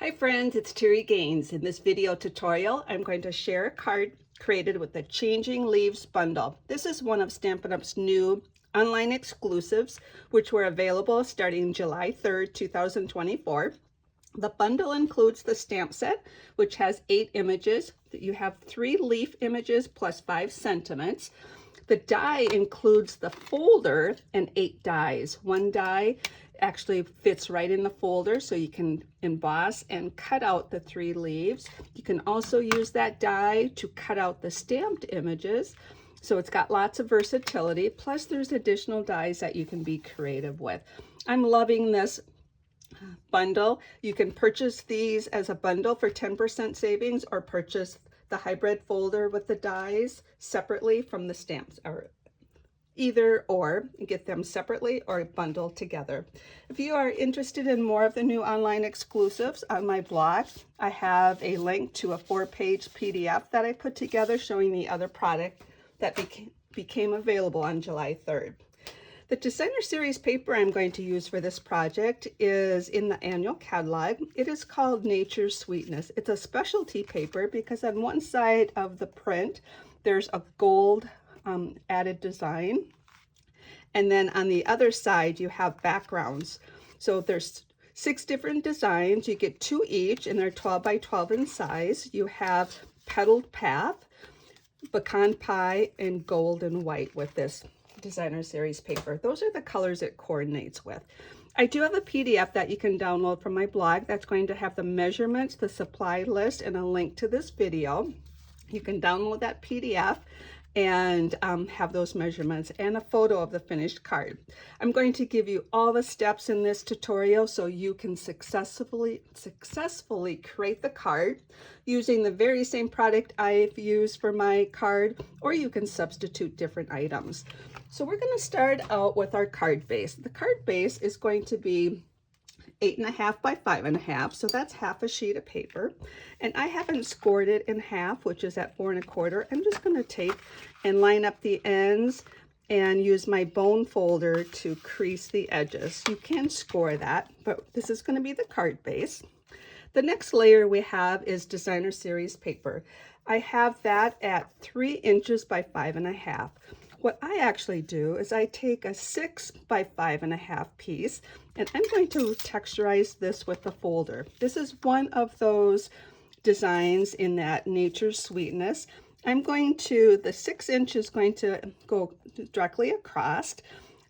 Hi friends, it's Terri Gaines. In this video tutorial, I'm going to share a card created with the Changing Leaves bundle. This is one of Stampin' Up's new online exclusives, which were available starting July 3rd, 2024. The bundle includes the stamp set, which has 8 images. You have 3 leaf images plus 5 sentiments. The die includes the folder and 8 dies. One die actually fits right in the folder, so you can emboss and cut out the 3 leaves. You can also use that die to cut out the stamped images. So it's got lots of versatility. Plus there's additional dies that you can be creative with. I'm loving this bundle. You can purchase these as a bundle for 10% savings, or purchase the hybrid folder with the dies separately from the stamps, or either or, get them separately or bundled together. If you are interested in more of the new online exclusives on my blog, I have a link to a 4-page PDF that I put together showing the other product that became available on July 3rd. The designer series paper I'm going to use for this project is in the annual catalog. It is called Nature's Sweetness. It's a specialty paper because on one side of the print there's a gold added design, and then on the other side you have backgrounds. So there's 6 different designs. You get 2 each, and they're 12 by 12 in size. You have petaled path, pecan pie, and gold and white with this designer series paper. Those are the colors it coordinates with. I do have a PDF that you can download from my blog that's going to have the measurements, the supply list, and a link to this video. You can download that PDF and have those measurements and a photo of the finished card. I'm going to give you all the steps in this tutorial so you can successfully create the card using the very same product I've used for my card, or you can substitute different items. So we're going to start out with our card base. The card base is going to be 8.5 by 5.5, so that's half a sheet of paper, and I haven't scored it in half, which is at 4 1/4. I'm just going to take and line up the ends and use my bone folder to crease the edges. You can score that, but this is going to be the card base. The next layer we have is designer series paper. I have that at 3 inches by 5.5. What I actually do is I take a 6 by 5.5 piece, and I'm going to texturize this with the folder. This is one of those designs in that Nature's Sweetness. The 6 inch is going to go directly across.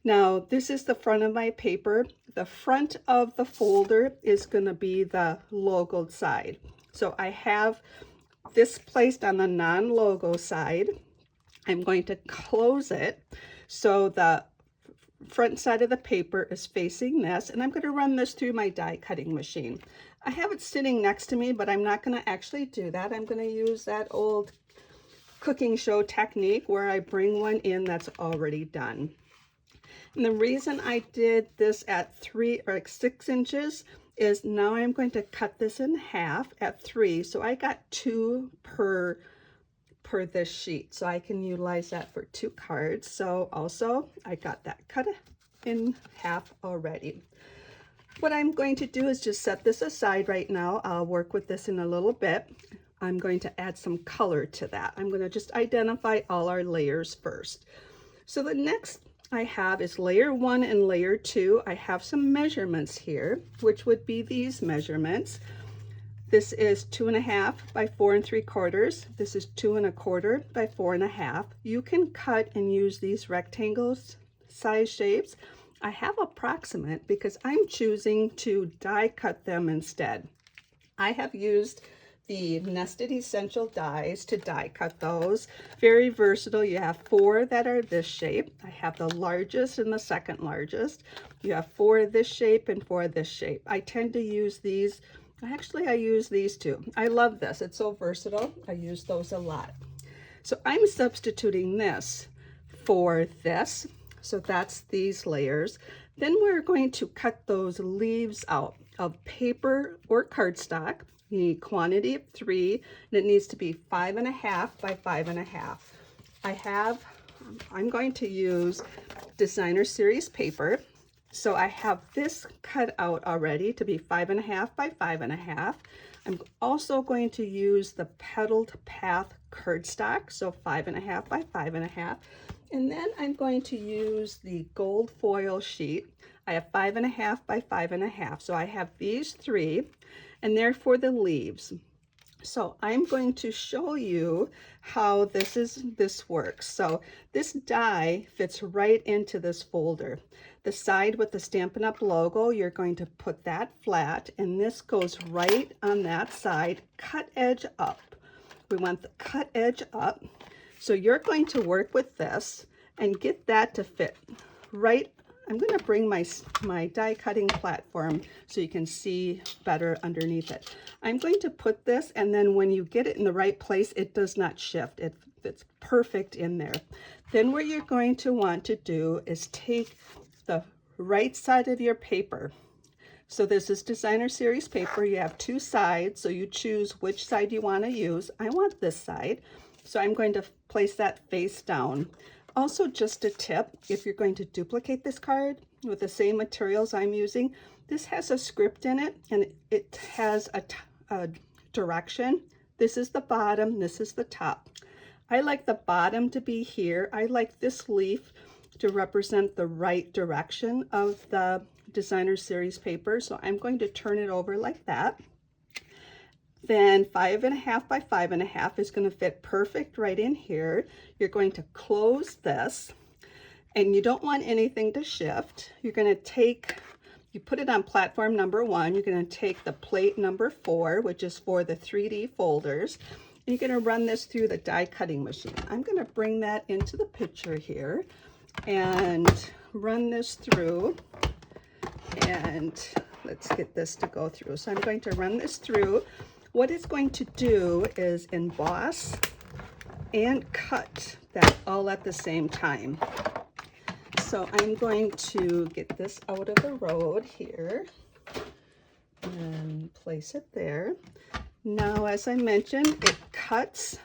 Now, this is the front of my paper. The front of the folder is going to be the logoed side. So I have this placed on the non-logo side. I'm going to close it so the front side of the paper is facing this, and I'm going to run this through my die cutting machine. I have it sitting next to me, but I'm not going to actually do that. I'm going to use that old cooking show technique where I bring one in that's already done. And the reason I did this at 6 inches is now I'm going to cut this in half at 3, so I got 2 per this sheet, so I can utilize that for 2 cards. So also I got that cut in half already. What I'm going to do is just set this aside right now. I'll work with this in a little bit. I'm going to add some color to that. I'm going to just identify all our layers first. So the next I have is layer 1 and layer 2. I have some measurements here, which would be these measurements. This is 2.5 by 4 3/4. This is 2 1/4 by 4 1/2. You can cut and use these rectangles size shapes. I have approximate because I'm choosing to die cut them instead. I have used the Nested Essential dies to die cut those. Very versatile. You have 4 that are this shape. I have the largest and the second largest. You have 4 this shape and 4 this shape. I tend to use these. Actually, I use these 2. I love this. It's so versatile. I use those a lot. So I'm substituting this for this. So that's these layers. Then we're going to cut those leaves out of paper or cardstock. You need quantity of 3, and it needs to be 5.5 by 5.5. I'm going to use designer series paper. So I have this cut out already to be 5.5 by 5.5. I'm also going to use the Petaled Path cardstock, so 5.5 by 5.5. And then I'm going to use the gold foil sheet. I have 5.5 by 5.5. So I have these three, and they're for the leaves. So I'm going to show you how this works. So this die fits right into this folder. The side with the Stampin' Up logo, you're going to put that flat, and this goes right on that side, cut edge up. We want the cut edge up. So you're going to work with this and get that to fit right. I'm going to bring my die cutting platform so you can see better underneath it. I'm going to put this, and then when you get it in the right place, it does not shift. It fits perfect in there. Then what you're going to want to do is take the right side of your paper. So this is designer series paper. You have two sides, so you choose which side you want to use. I want this side, so I'm going to place that face down. Also, just a tip, if you're going to duplicate this card with the same materials I'm using, this has a script in it, and it has a direction. This is the bottom, this is the top. I like the bottom to be here. I like this leaf to represent the right direction of the designer series paper, so I'm going to turn it over like that. Then 5.5 by 5.5 is going to fit perfect right in here. You're going to close this, and you don't want anything to shift. You're going to take, you put it on platform number 1, you're going to take the plate number 4, which is for the 3D folders, and you're going to run this through the die cutting machine. I'm going to bring that into the picture here and run this through, and let's get this to go through. So I'm going to run this through. What it's going to do is emboss and cut that all at the same time. So I'm going to get this out of the road here and place it there. Now, as I mentioned, it cuts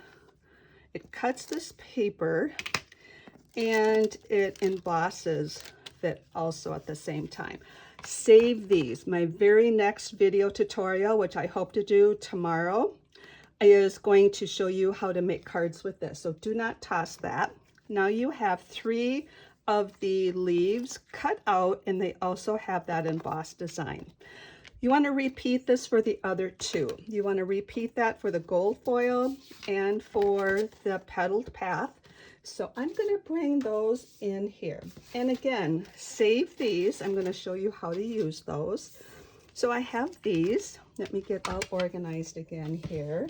this paper, and it embosses it also at the same time. Save these. My very next video tutorial, which I hope to do tomorrow, is going to show you how to make cards with this. So do not toss that. Now you have 3 of the leaves cut out, and they also have that embossed design. You want to repeat this for the other 2. You want to repeat that for the gold foil and for the Petaled Path. So I'm going to bring those in here. And again, save these. I'm going to show you how to use those. So I have these. Let me get all organized again here.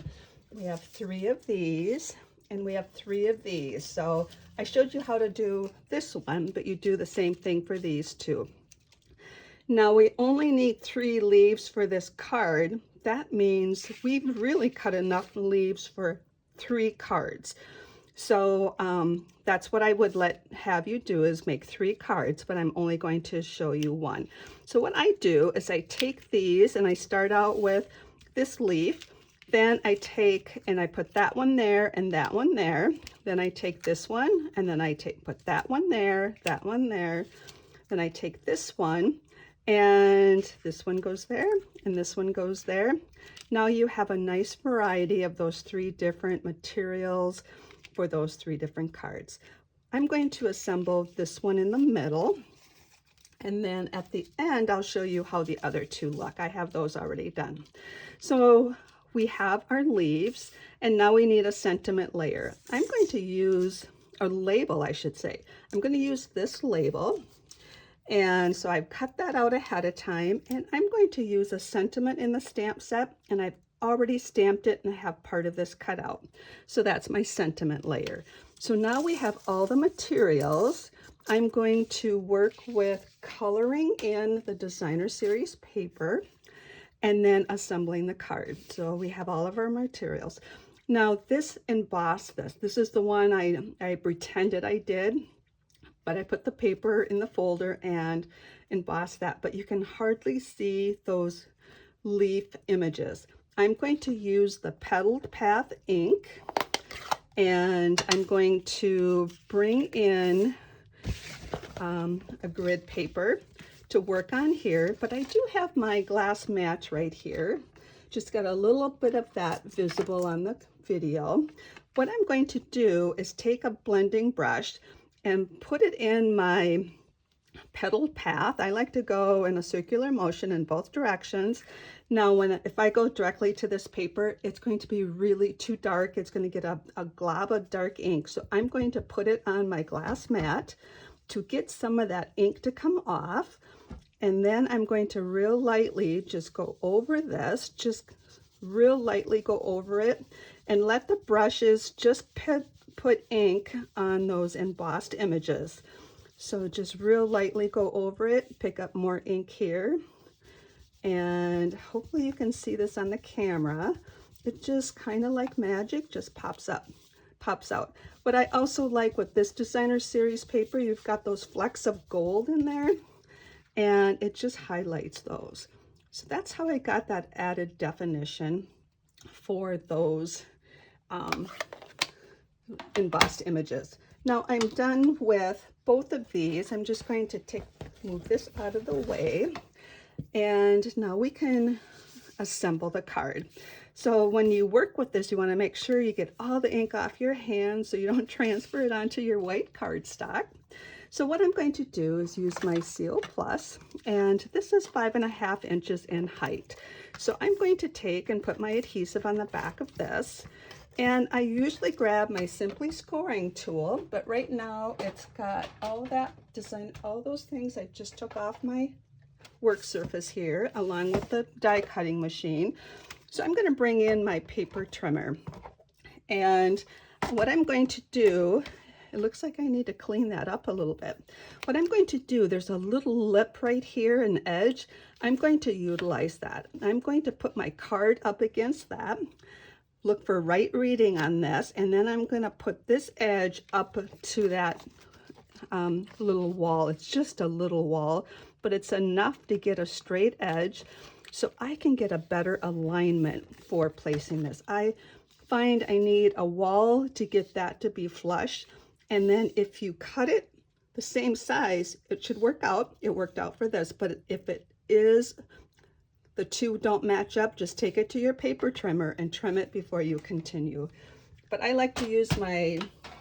We have 3 of these, and we have 3 of these. So I showed you how to do this one, but you do the same thing for these 2. Now we only need 3 leaves for this card. That means we've really cut enough leaves for 3 cards. So that's what I would have you do, is make 3 cards, but I'm only going to show you 1. So what I do is I take these, and I start out with this leaf. Then I take and I put that one there and that one there. Then I take this one, and then I put that one there, that one there. Then I take this one, and this one goes there, and this one goes there. Now you have a nice variety of those 3 different materials for those 3 different cards. I'm going to assemble this one in the middle, and then at the end I'll show you how the other 2 look. I have those already done. So we have our leaves, and now we need a sentiment layer. I'm going to use a label, I should say. I'm going to use this label, and so I've cut that out ahead of time, and I'm going to use a sentiment in the stamp set, and I've already stamped it, and I have part of this cut out. So that's my sentiment layer. So now we have all the materials. I'm going to work with coloring in the designer series paper and then assembling the card. So we have all of our materials. Now this emboss, this is the one I pretended I did, but I put the paper in the folder and embossed that, but you can hardly see those leaf images. I'm going to use the Petaled Path ink, and I'm going to bring in a grid paper to work on here, but I do have my glass mat right here. Just got a little bit of that visible on the video. What I'm going to do is take a blending brush and put it in my petal path. I like to go in a circular motion in both directions. Now, if I go directly to this paper, it's going to be really too dark. It's going to get a glob of dark ink. So I'm going to put it on my glass mat to get some of that ink to come off. And then I'm going to real lightly just go over this, just real lightly go over it, and let the brushes just put ink on those embossed images. So just real lightly go over it, pick up more ink here, and hopefully you can see this on the camera. It just kind of like magic just pops out. What I also like with this designer series paper, you've got those flecks of gold in there, and it just highlights those. So that's how I got that added definition for those embossed images. Now I'm done with both of these. I'm just going to move this out of the way, and now we can assemble the card. So when you work with this, you want to make sure you get all the ink off your hands so you don't transfer it onto your white cardstock. So what I'm going to do is use my Seal Plus, and this is 5.5 inches in height. So I'm going to take and put my adhesive on the back of this, and I usually grab my Simply Scoring tool, but right now it's got all that design, all those things I just took off my work surface here, along with the die cutting machine. So I'm going to bring in my paper trimmer, and what I'm going to do, it looks like I need to clean that up a little bit. What I'm going to do, there's a little lip right here, an edge. I'm going to utilize that. I'm going to put my card up against that, look for right reading on this, and then I'm going to put this edge up to that little wall. It's just a little wall, but it's enough to get a straight edge so I can get a better alignment for placing this. I find I need a wall to get that to be flush, and then if you cut it the same size, it should work out. It worked out for this, but if it is, the two don't match up, just take it to your paper trimmer and trim it before you continue. But I like to use my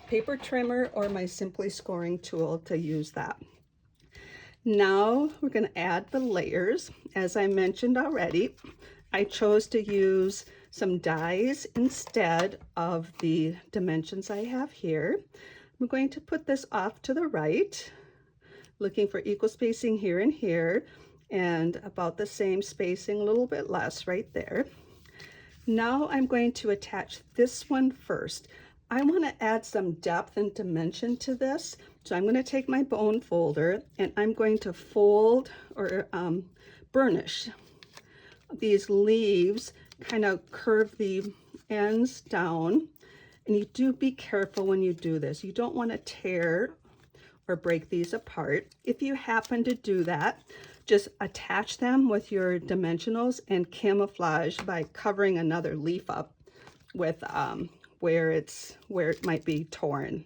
paper trimmer or my Simply Scoring tool to use that. Now we're going to add the layers. As I mentioned already, I chose to use some dies instead of the dimensions I have here. I'm going to put this off to the right, looking for equal spacing here and here, and about the same spacing, a little bit less right there. Now I'm going to attach this one first. I want to add some depth and dimension to this. So I'm going to take my bone folder and I'm going to fold or burnish these leaves, kind of curve the ends down. And you do be careful when you do this. You don't want to tear or break these apart. If you happen to do that, just attach them with your dimensionals and camouflage by covering another leaf up with where it might be torn.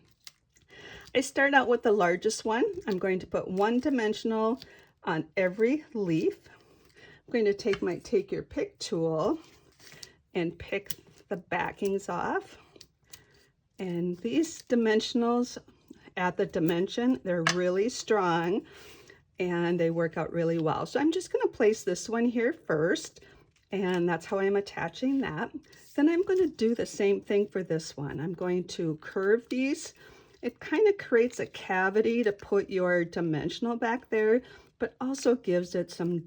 I start out with the largest one. I'm going to put one dimensional on every leaf. I'm going to take your pick tool and pick the backings off. And these dimensionals at the dimension, they're really strong and they work out really well. So I'm just going to place this one here first, and that's how I'm attaching that. Then I'm going to do the same thing for this one. I'm going to curve these. It kind of creates a cavity to put your dimensional back there, but also gives it some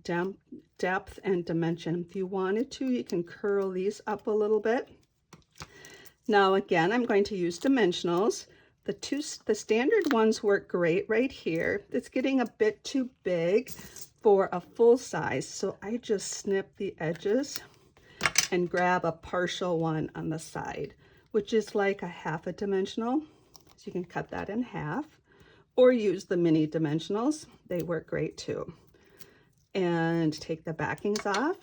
depth and dimension. If you wanted to, you can curl these up a little bit. Now again, I'm going to use dimensionals. The standard ones work great right here. It's getting a bit too big for a full size, so I just snip the edges and grab a partial one on the side, which is like a half a dimensional. So you can cut that in half or use the mini dimensionals. They work great too. And take the backings off.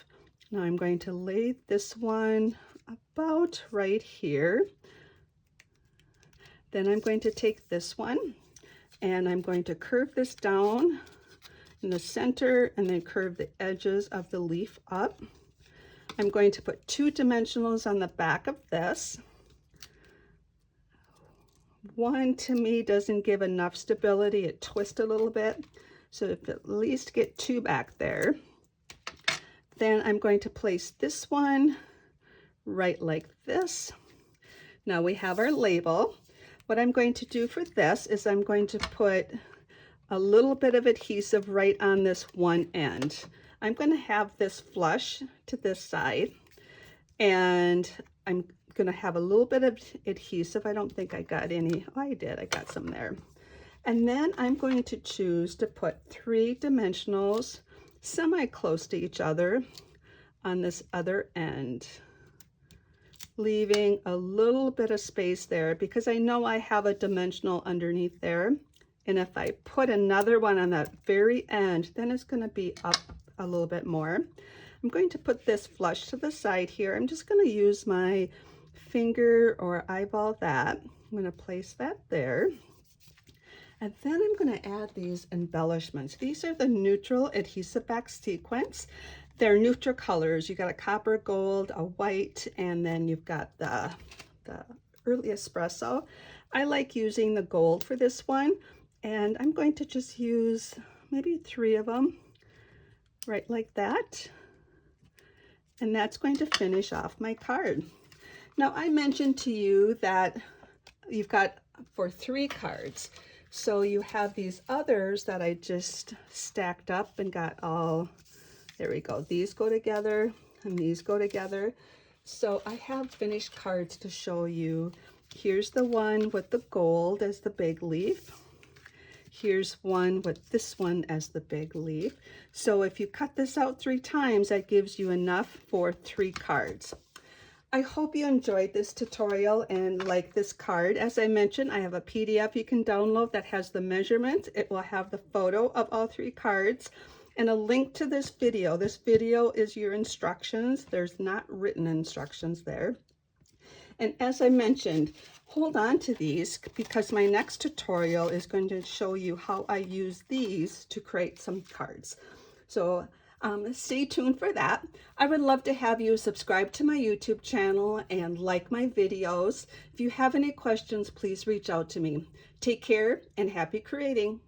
Now I'm going to lay this one about right here. Then I'm going to take this one and I'm going to curve this down in the center and then curve the edges of the leaf up. I'm going to put 2 dimensionals on the back of this. One to me doesn't give enough stability, it twists a little bit. So if at least get 2 back there. Then I'm going to place this one right like this. Now we have our label. What I'm going to do for this is I'm going to put a little bit of adhesive right on this one end. I'm going to have this flush to this side, and I'm going to have a little bit of adhesive. I don't think I got any. Oh, I did. I got some there. And then I'm going to choose to put 3 dimensionals semi-close to each other on this other end, leaving a little bit of space there because I know I have a dimensional underneath there. And if I put another one on that very end, then it's going to be up a little bit more. I'm going to put this flush to the side here. I'm just going to use my finger or eyeball that. I'm going to place that there. And then I'm going to add these embellishments. These are the neutral adhesive back sequins. They're neutral colors. You got a copper gold, a white, and then you've got the early espresso. I like using the gold for this one, and I'm going to just use maybe 3 of them right like that. And that's going to finish off my card. Now I mentioned to you that you've got for 3 cards. So you have these others that I just stacked up and got all, there we go. These go together and these go together. So I have finished cards to show you. Here's the one with the gold as the big leaf. Here's one with this one as the big leaf. So if you cut this out 3 times, that gives you enough for 3 cards. I hope you enjoyed this tutorial and like this card. As I mentioned, I have a PDF you can download that has the measurements. It will have the photo of all 3 cards and a link to this video. This video is your instructions. There's not written instructions there. And as I mentioned, hold on to these because my next tutorial is going to show you how I use these to create some cards. So stay tuned for that. I would love to have you subscribe to my YouTube channel and like my videos. If you have any questions, please reach out to me. Take care and happy creating.